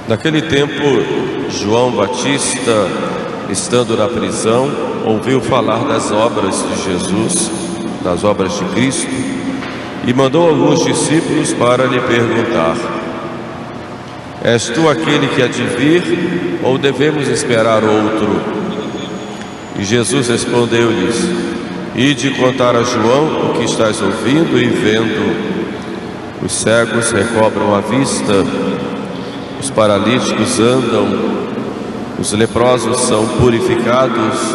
Naquele tempo, João Batista, estando na prisão, ouviu falar das obras de Jesus, das obras de Cristo, e mandou alguns discípulos para lhe perguntar: És tu aquele que há de vir, ou devemos esperar outro? E Jesus respondeu-lhes: Ide contar a João o que estás ouvindo e vendo. Os cegos recobram a vista, os paralíticos andam, os leprosos são purificados,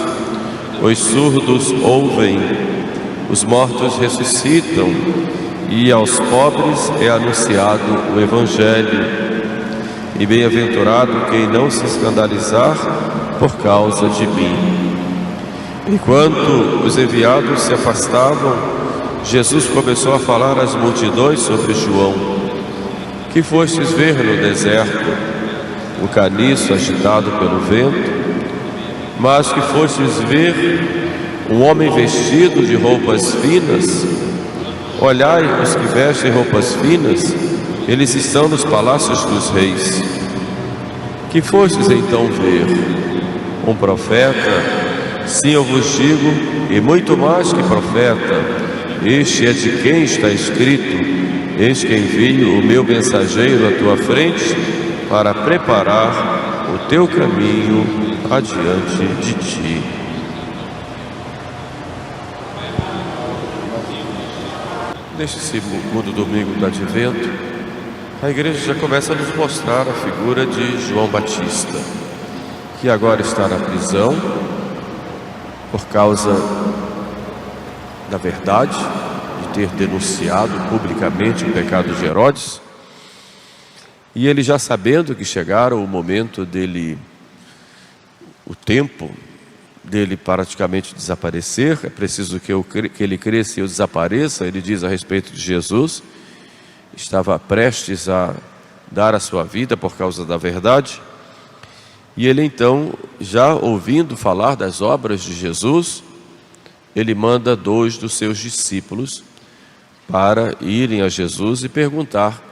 os surdos ouvem, os mortos ressuscitam, e aos pobres é anunciado o Evangelho. E bem-aventurado quem não se escandalizar por causa de mim. Enquanto os enviados se afastavam, Jesus começou a falar às multidões sobre João. Que fostes ver no deserto? Um caniço agitado pelo vento? Mas que fostes ver um homem vestido de roupas finas? Olhai os que vestem roupas finas, eles estão nos palácios dos reis. Que fostes então ver? Um profeta? Sim, eu vos digo, e muito mais que profeta. Este é de quem está escrito: Eis que envio o meu mensageiro à tua frente para preparar o teu caminho adiante de ti. Neste segundo domingo do Advento, a igreja já começa a nos mostrar a figura de João Batista, que agora está na prisão por causa da verdade, de ter denunciado publicamente o pecado de Herodes, e ele já sabendo que chegara o momento dele, o tempo dele praticamente desaparecer, é preciso que ele cresça e eu desapareça, ele diz a respeito de Jesus, estava prestes a dar a sua vida por causa da verdade, e ele então, já ouvindo falar das obras de Jesus, ele manda 2 dos seus discípulos para irem a Jesus e perguntar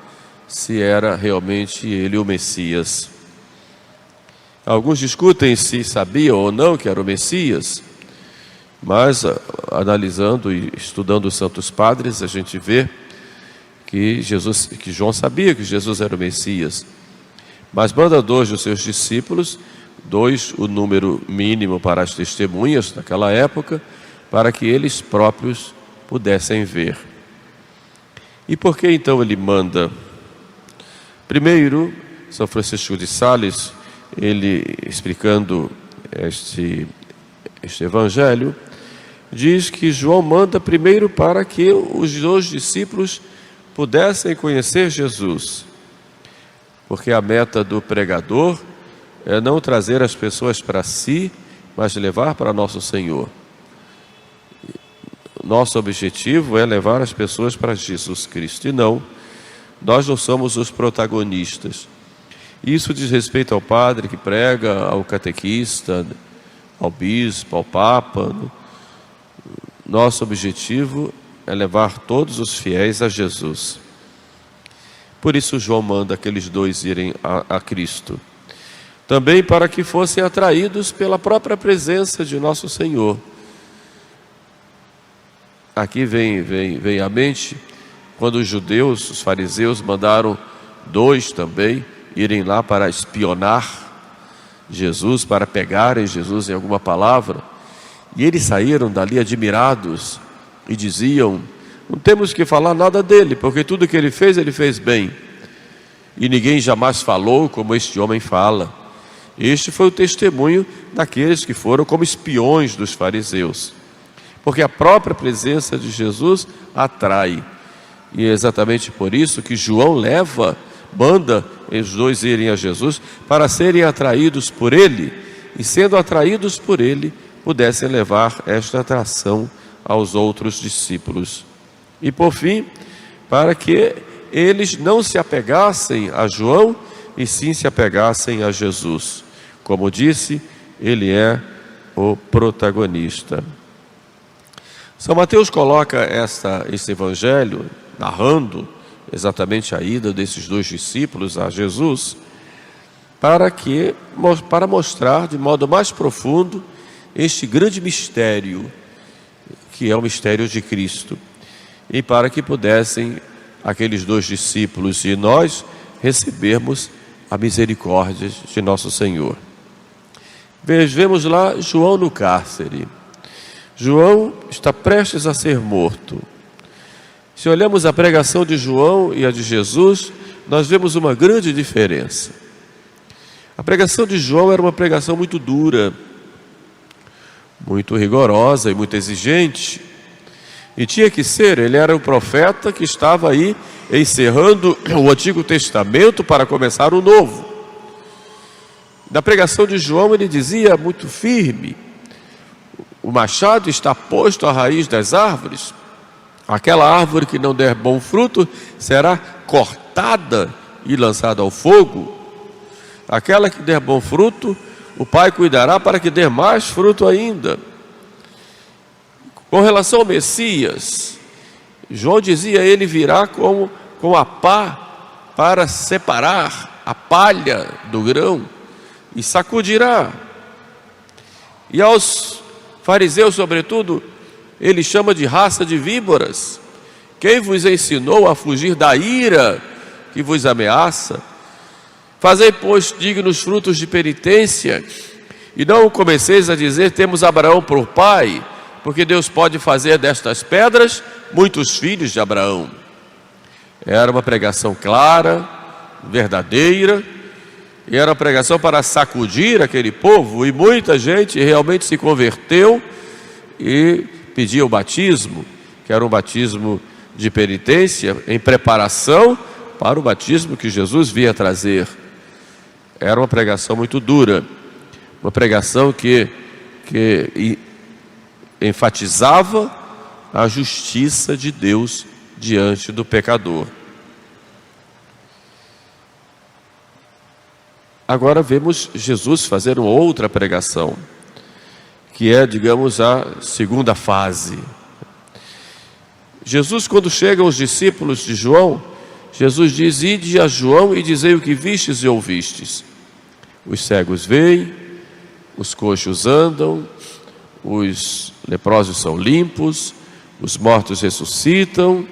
se era realmente ele o Messias. Alguns discutem se sabia ou não que era o Messias, mas analisando e estudando os Santos Padres, a gente vê que João sabia que Jesus era o Messias, mas manda 2 dos seus discípulos, 2 o número mínimo para as testemunhas naquela época, para que eles próprios pudessem ver. E por que então ele manda? Primeiro, São Francisco de Sales, ele explicando este evangelho, diz que João manda primeiro para que os 2 discípulos pudessem conhecer Jesus, porque a meta do pregador é não trazer as pessoas para si, mas levar para nosso Senhor. Nosso objetivo é levar as pessoas para Jesus Cristo, e nós não somos os protagonistas. Isso diz respeito ao padre que prega, ao catequista, ao bispo, ao papa. Nosso objetivo é levar todos os fiéis a Jesus. Por isso João manda aqueles 2 irem a Cristo. Também para que fossem atraídos pela própria presença de nosso Senhor. Aqui vem à mente quando os judeus, os fariseus, mandaram 2 também irem lá para espionar Jesus, para pegarem Jesus em alguma palavra, e eles saíram dali admirados e diziam: não temos que falar nada dele, porque tudo que ele fez bem, e ninguém jamais falou como este homem fala. Este foi o testemunho daqueles que foram como espiões dos fariseus, porque a própria presença de Jesus atrai, e é exatamente por isso que João manda os 2 irem a Jesus, para serem atraídos por ele, e sendo atraídos por ele, pudessem levar esta atração aos outros discípulos. E por fim, para que eles não se apegassem a João, e sim se apegassem a Jesus. Como disse, ele é o protagonista. São Mateus coloca esse evangelho, narrando exatamente a ida desses 2 discípulos a Jesus, para mostrar de modo mais profundo este grande mistério, que é o mistério de Cristo, e para que pudessem aqueles 2 discípulos e nós recebermos a misericórdia de nosso Senhor. Vemos lá João no cárcere. João está prestes a ser morto. Se olhamos a pregação de João e a de Jesus, nós vemos uma grande diferença. A pregação de João era uma pregação muito dura, muito rigorosa e muito exigente. E tinha que ser, ele era o profeta que estava aí encerrando o Antigo Testamento para começar o Novo. Na pregação de João ele dizia muito firme: o machado está posto à raiz das árvores. Aquela árvore que não der bom fruto será cortada e lançada ao fogo. Aquela que der bom fruto, o Pai cuidará para que dê mais fruto ainda. Com relação ao Messias, João dizia: ele virá com a pá para separar a palha do grão e sacudirá. E aos fariseus, sobretudo, ele chama de raça de víboras. Quem vos ensinou a fugir da ira que vos ameaça? Fazei, pois, dignos frutos de penitência, e não comeceis a dizer: temos Abraão por pai, porque Deus pode fazer destas pedras muitos filhos de Abraão. Era uma pregação clara, verdadeira, e era uma pregação para sacudir aquele povo, e muita gente realmente se converteu e pedia o batismo, que era um batismo de penitência, em preparação para o batismo que Jesus vinha trazer. Era uma pregação muito dura, uma pregação que enfatizava a justiça de Deus diante do pecador. Agora vemos Jesus fazer uma outra pregação, que é, digamos, a segunda fase. Jesus, quando chegam os discípulos de João, Jesus diz: ide a João e dizei o que vistes e ouvistes. Os cegos veem, os coxos andam, os leprosos são limpos, os mortos ressuscitam,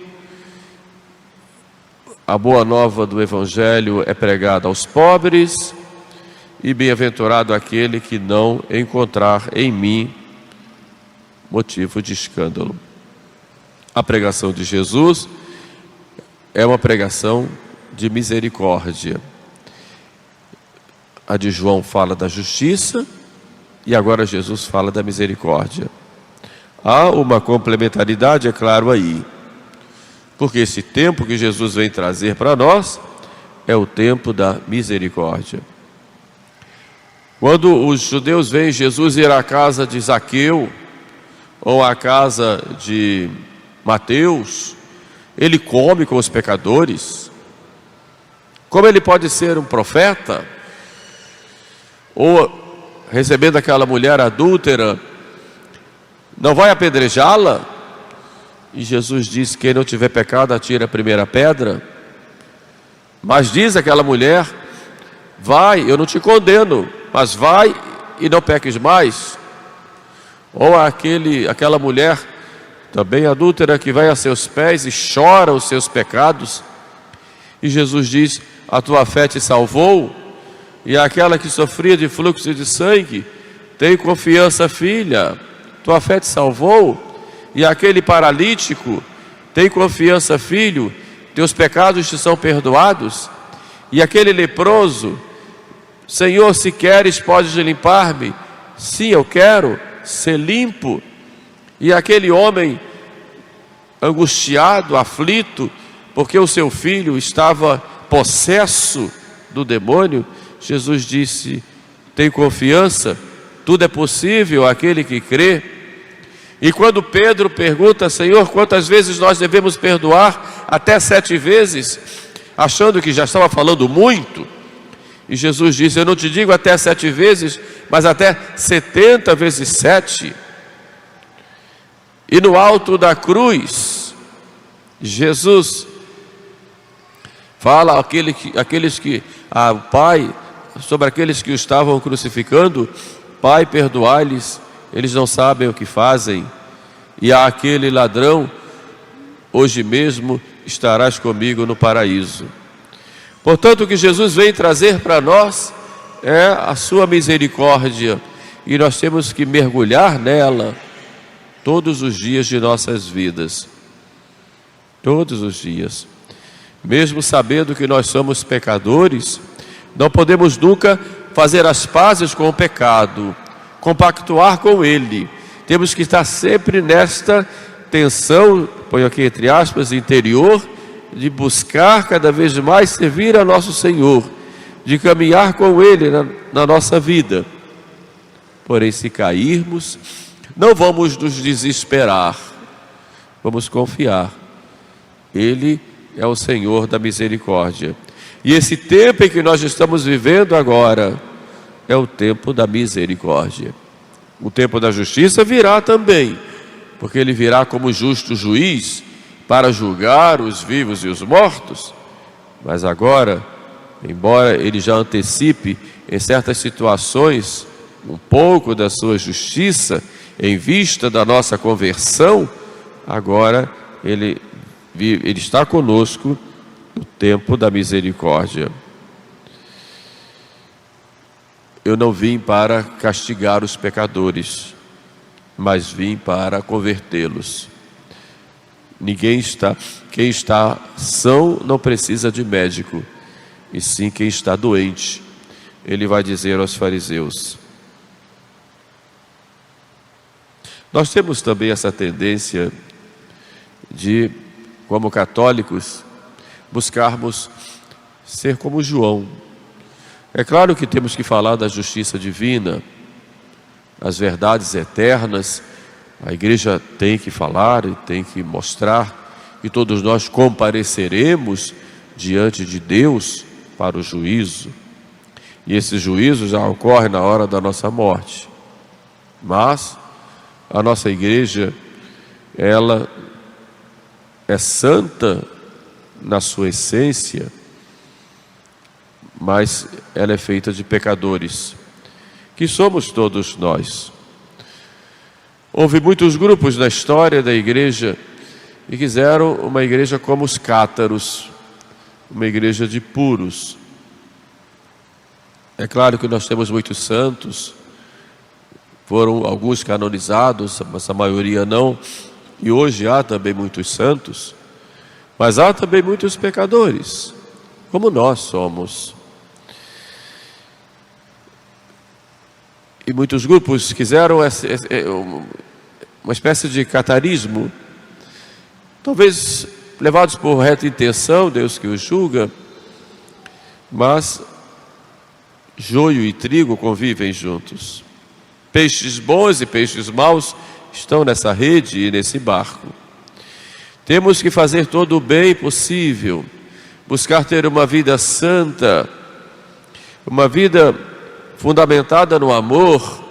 a boa nova do Evangelho é pregada aos pobres, e bem-aventurado aquele que não encontrar em mim motivo de escândalo. A pregação de Jesus é uma pregação de misericórdia. A de João fala da justiça e agora Jesus fala da misericórdia. Há uma complementaridade, é claro, aí, porque esse tempo que Jesus vem trazer para nós é o tempo da misericórdia. Quando os judeus veem Jesus ir à casa de Zaqueu ou à casa de Mateus, ele come com os pecadores. Como ele pode ser um profeta? Ou recebendo aquela mulher adúltera, não vai apedrejá-la? E Jesus diz: quem não tiver pecado, atire a primeira pedra. Mas diz aquela mulher: vai, eu não te condeno, mas vai e não peques mais. Ou aquela mulher também adúltera que vai a seus pés e chora os seus pecados, e Jesus diz: a tua fé te salvou. E aquela que sofria de fluxo de sangue: tem confiança, filha, tua fé te salvou. E aquele paralítico: tem confiança, filho, teus pecados te são perdoados. E aquele leproso: Senhor, se queres, podes limpar-me. Sim, eu quero ser limpo. E aquele homem angustiado, aflito, porque o seu filho estava possesso do demônio, Jesus disse: tem confiança, tudo é possível àquele que crê. E quando Pedro pergunta: Senhor, quantas vezes nós devemos perdoar? Até 7 vezes, achando que já estava falando muito. E Jesus disse: eu não te digo até 7 vezes, mas até 70 vezes 7. E no alto da cruz, Jesus fala àqueles que o Pai sobre aqueles que o estavam crucificando: Pai, perdoai-lhes, eles não sabem o que fazem. E a aquele ladrão: hoje mesmo estarás comigo no paraíso. Portanto, o que Jesus vem trazer para nós é a sua misericórdia, e nós temos que mergulhar nela todos os dias de nossas vidas. Todos os dias. Mesmo sabendo que nós somos pecadores, não podemos nunca fazer as pazes com o pecado, compactuar com ele. Temos que estar sempre nesta tensão, ponho aqui entre aspas, interior, de buscar cada vez mais servir a nosso Senhor, de caminhar com Ele na nossa vida. Porém, se cairmos, não vamos nos desesperar, vamos confiar. Ele é o Senhor da misericórdia. E esse tempo em que nós estamos vivendo agora é o tempo da misericórdia. O tempo da justiça virá também, porque Ele virá como justo juiz para julgar os vivos e os mortos. Mas agora, embora Ele já antecipe em certas situações um pouco da sua justiça, em vista da nossa conversão, agora Ele está conosco no tempo da misericórdia. Eu não vim para castigar os pecadores, mas vim para convertê-los. Quem está são não precisa de médico, e sim quem está doente. Ele vai dizer aos fariseus. Nós temos também essa tendência de, como católicos, buscarmos ser como João. É claro que temos que falar da justiça divina, as verdades eternas. A igreja tem que falar e tem que mostrar, e todos nós compareceremos diante de Deus para o juízo. E esse juízo já ocorre na hora da nossa morte. Mas a nossa igreja, ela é santa na sua essência, mas ela é feita de pecadores, que somos todos nós. Houve muitos grupos na história da igreja que quiseram uma igreja como os cátaros, uma igreja de puros. É claro que nós temos muitos santos, foram alguns canonizados, mas a maioria não, e hoje há também muitos santos, mas há também muitos pecadores, como nós somos. E muitos grupos quiseram uma espécie de catarismo, talvez levados por reta intenção, Deus que os julga, mas joio e trigo convivem juntos. Peixes bons e peixes maus estão nessa rede e nesse barco. Temos que fazer todo o bem possível, buscar ter uma vida santa, uma vida fundamentada no amor,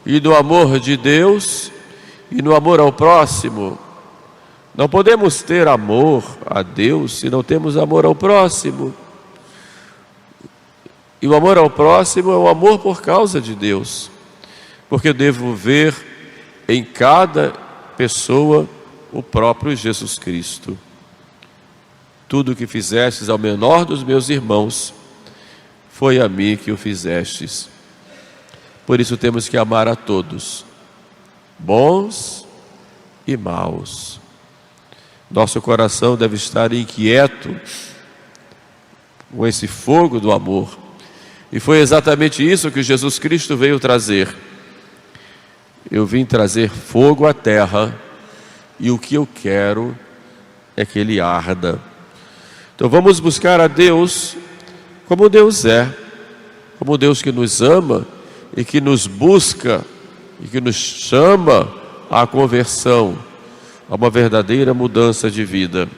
e no amor de Deus e no amor ao próximo. Não podemos ter amor a Deus se não temos amor ao próximo. E o amor ao próximo é o amor por causa de Deus, porque eu devo ver em cada pessoa o próprio Jesus Cristo. Tudo o que fizestes ao menor dos meus irmãos, foi a mim que o fizestes. Por isso temos que amar a todos, bons e maus. Nosso coração deve estar inquieto com esse fogo do amor. E foi exatamente isso que Jesus Cristo veio trazer. Eu vim trazer fogo à terra, e o que eu quero é que ele arda. Então vamos buscar a Deus como Deus é, como Deus que nos ama e que nos busca e que nos chama à conversão, a uma verdadeira mudança de vida.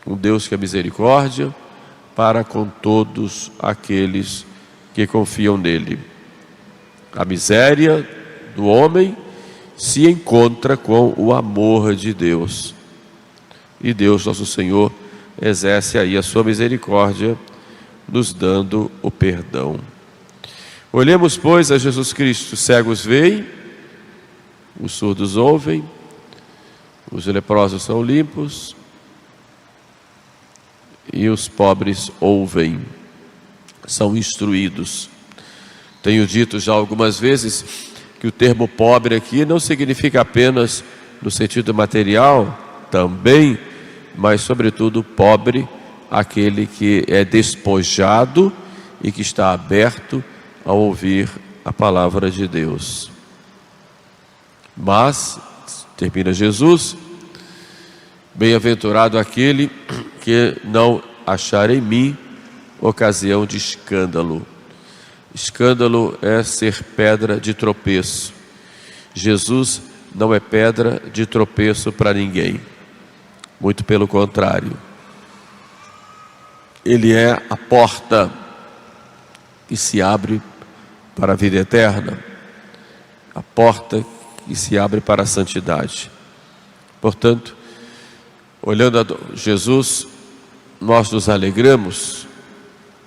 Um Deus que é misericórdia para com todos aqueles que confiam nele. A miséria do homem se encontra com o amor de Deus. E Deus, nosso Senhor, exerce aí a sua misericórdia nos dando o perdão. Olhemos, pois, a Jesus Cristo. Os cegos veem, os surdos ouvem, os leprosos são limpos e os pobres ouvem, são instruídos. Tenho dito já algumas vezes que o termo pobre aqui não significa apenas no sentido material, também, mas sobretudo pobre, aquele que é despojado e que está aberto a ouvir a palavra de Deus. Mas, termina Jesus, bem-aventurado aquele que não achar em mim ocasião de escândalo. Escândalo é ser pedra de tropeço. Jesus não é pedra de tropeço para ninguém. Muito pelo contrário. Ele é a porta que se abre para a vida eterna. A porta que se abre para a santidade. Portanto, olhando a Jesus, nós nos alegramos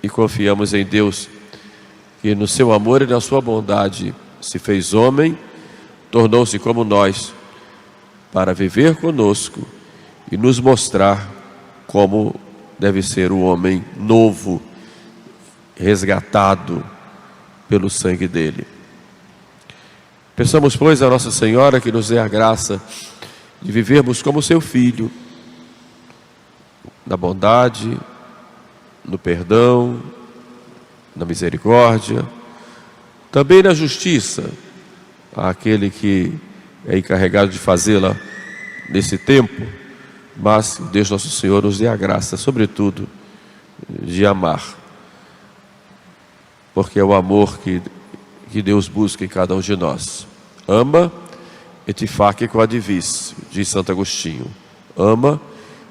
e confiamos em Deus, que no seu amor e na sua bondade se fez homem, tornou-se como nós, para viver conosco e nos mostrar como deve ser o homem novo, resgatado pelo sangue dele. Peçamos, pois, a Nossa Senhora que nos dê a graça de vivermos como seu Filho, na bondade, no perdão, na misericórdia, também na justiça, àquele que é encarregado de fazê-la nesse tempo, mas Deus Nosso Senhor nos dê a graça, sobretudo, de amar, porque é o amor que Deus busca em cada um de nós. Ama et fac quod vis, diz Santo Agostinho. Ama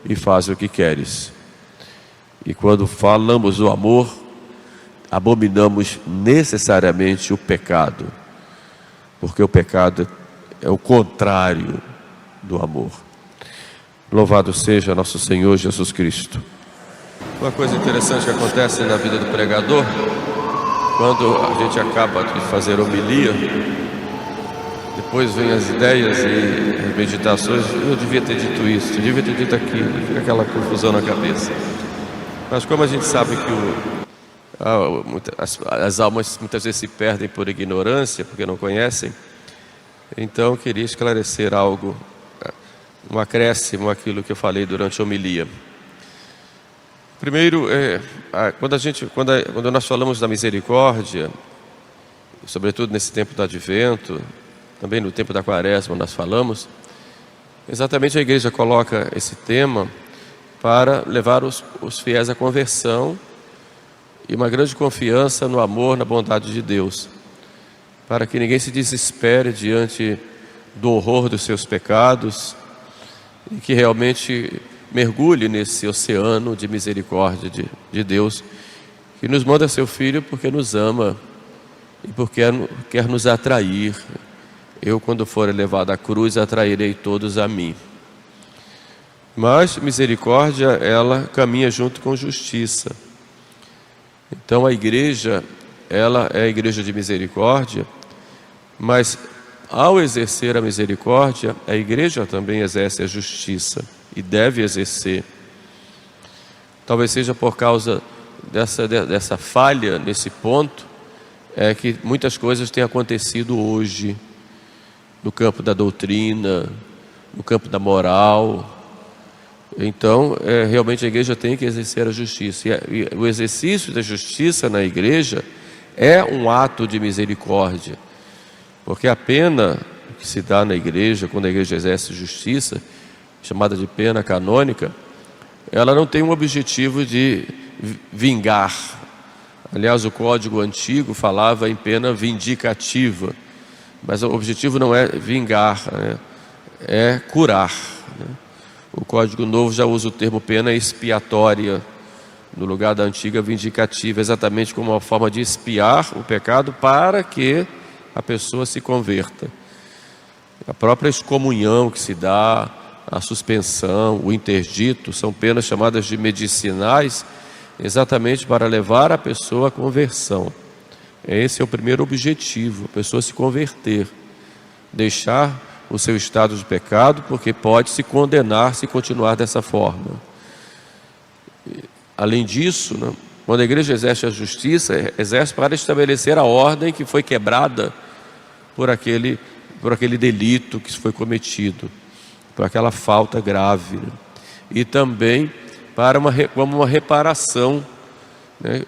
e faz o que queres. E quando falamos do amor, abominamos necessariamente o pecado, porque o pecado é o contrário do amor. Louvado seja nosso Senhor Jesus Cristo. Uma coisa interessante que acontece na vida do pregador, quando a gente acaba de fazer homilia, depois vem as ideias e as meditações. Eu devia ter dito isso, eu devia ter dito aquilo, fica aquela confusão na cabeça. Mas como a gente sabe que as almas muitas vezes se perdem por ignorância, porque não conhecem, então eu queria esclarecer algo, um acréscimo àquilo que eu falei durante a homilia. Primeiro, quando nós falamos da misericórdia, sobretudo nesse tempo do Advento, também no tempo da Quaresma nós falamos, exatamente a igreja coloca esse tema para levar os fiéis à conversão e uma grande confiança no amor, na bondade de Deus, para que ninguém se desespere diante do horror dos seus pecados e que realmente mergulhe nesse oceano de misericórdia de Deus, que nos manda seu Filho porque nos ama e porque quer nos atrair. Eu, quando for elevado à cruz, atrairei todos a mim. Mas misericórdia, ela caminha junto com justiça. Então a igreja, ela é a igreja de misericórdia, mas ao exercer a misericórdia, a igreja também exerce a justiça e deve exercer. Talvez seja por causa dessa falha nesse ponto, que muitas coisas têm acontecido hoje, no campo da doutrina, no campo da moral. Então, realmente a igreja tem que exercer a justiça. E o exercício da justiça na igreja é um ato de misericórdia. Porque a pena que se dá na igreja, quando a igreja exerce justiça, chamada de pena canônica, ela não tem um objetivo de vingar. Aliás, o Código Antigo falava em pena vindicativa. Mas o objetivo não é vingar, é curar. O Código Novo já usa o termo pena expiatória, no lugar da antiga vindicativa, exatamente como uma forma de expiar o pecado para que a pessoa se converta. A própria excomunhão que se dá, a suspensão, o interdito, são penas chamadas de medicinais, exatamente para levar a pessoa à conversão. Esse é o primeiro objetivo, a pessoa se converter, deixar o seu estado de pecado, porque pode se condenar se continuar dessa forma. Além disso, né, quando a igreja exerce a justiça, exerce para estabelecer a ordem que foi quebrada por aquele delito que foi cometido, por aquela falta grave, né? E também como uma reparação, né,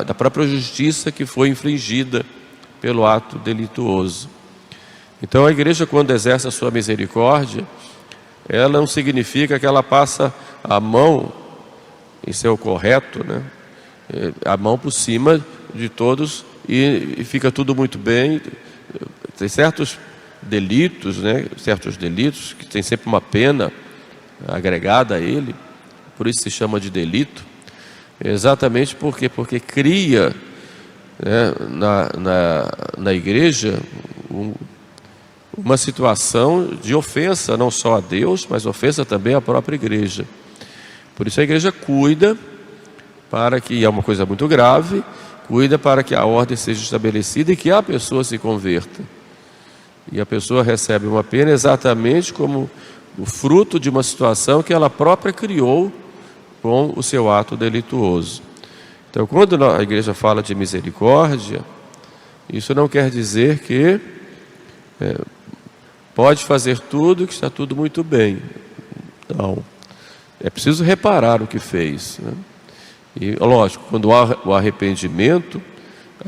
da própria justiça que foi infringida pelo ato delituoso. Então a igreja, quando exerce a sua misericórdia, ela não significa que ela passa a mão, isso é o correto, né? A mão por cima de todos e fica tudo muito bem. Tem certos delitos, né? Certos delitos que tem sempre uma pena agregada a ele, por isso se chama de delito, exatamente porque cria, né, na igreja uma situação de ofensa não só a Deus, mas ofensa também à própria igreja. Por isso a igreja cuida para que, é uma coisa muito grave, cuida para que a ordem seja estabelecida e que a pessoa se converta. E a pessoa recebe uma pena exatamente como o fruto de uma situação que ela própria criou com o seu ato delituoso. Então, quando a igreja fala de misericórdia, isso não quer dizer que pode fazer tudo, que está tudo muito bem. Não. É preciso reparar o que fez, né? E, lógico, quando há o arrependimento,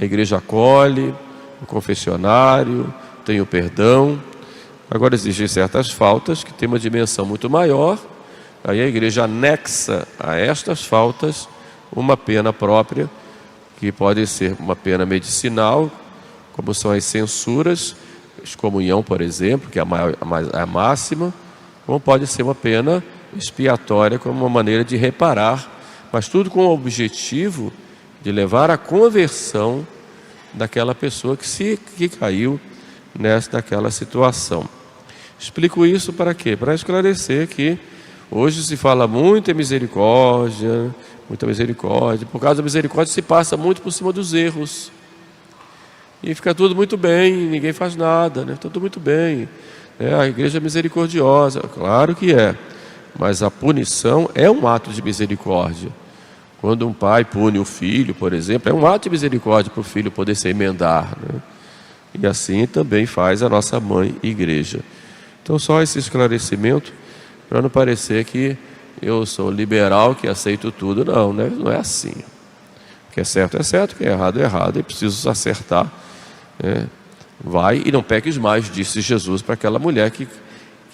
a igreja acolhe o confessionário, tem o perdão. Agora, existem certas faltas que têm uma dimensão muito maior, aí a igreja anexa a estas faltas uma pena própria, que pode ser uma pena medicinal, como são as censuras, excomunhão, por exemplo, que é a máxima, como pode ser uma pena expiatória, como uma maneira de reparar, mas tudo com o objetivo de levar à conversão daquela pessoa que caiu naquela situação. Explico isso para quê? Para esclarecer que hoje se fala muito em misericórdia, muita misericórdia. Por causa da misericórdia se passa muito por cima dos erros. E fica tudo muito bem, ninguém faz nada, né? Tudo muito bem. A igreja é misericordiosa, claro que é. Mas a punição é um ato de misericórdia. Quando um pai pune o filho, por exemplo, é um ato de misericórdia para o filho poder se emendar, né? E assim também faz a nossa mãe igreja. Então só esse esclarecimento, para não parecer que eu sou liberal, que aceito tudo. Não, né? Não é assim. O que é certo, o que é errado, e preciso acertar. Vai e não peques mais, disse Jesus para aquela mulher que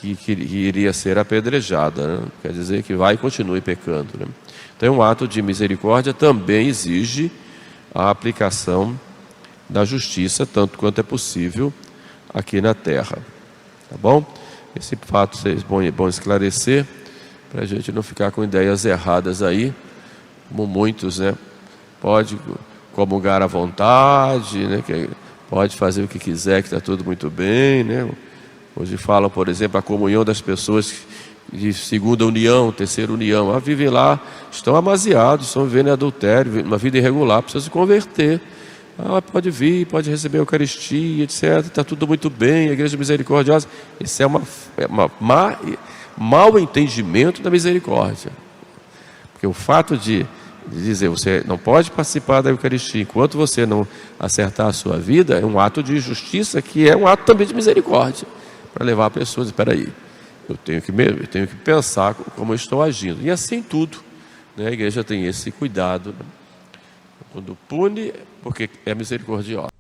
iria ser apedrejada, né? Quer dizer que vai e continue pecando, né? Então um ato de misericórdia também exige a aplicação da justiça, tanto quanto é possível aqui na terra. Tá bom? Esse fato é bom esclarecer, para a gente não ficar com ideias erradas aí, como muitos, né? Pode comungar à vontade, né? Pode fazer o que quiser, que está tudo muito bem, né? Hoje falam, por exemplo, a comunhão das pessoas de segunda união, terceira união. Vivem lá, estão amaziados, estão vivendo em adultério, uma vida irregular, precisam se converter. Pode vir, pode receber a Eucaristia, etc. Está tudo muito bem, a igreja misericordiosa. Isso é mau entendimento da misericórdia. Porque o fato de dizer você não pode participar da Eucaristia enquanto você não acertar a sua vida é um ato de justiça, que é um ato também de misericórdia, para levar a pessoa a dizer, espera aí, eu tenho que pensar como eu estou agindo. E assim tudo, né? A igreja tem esse cuidado, né? Quando pune, porque é misericordiosa.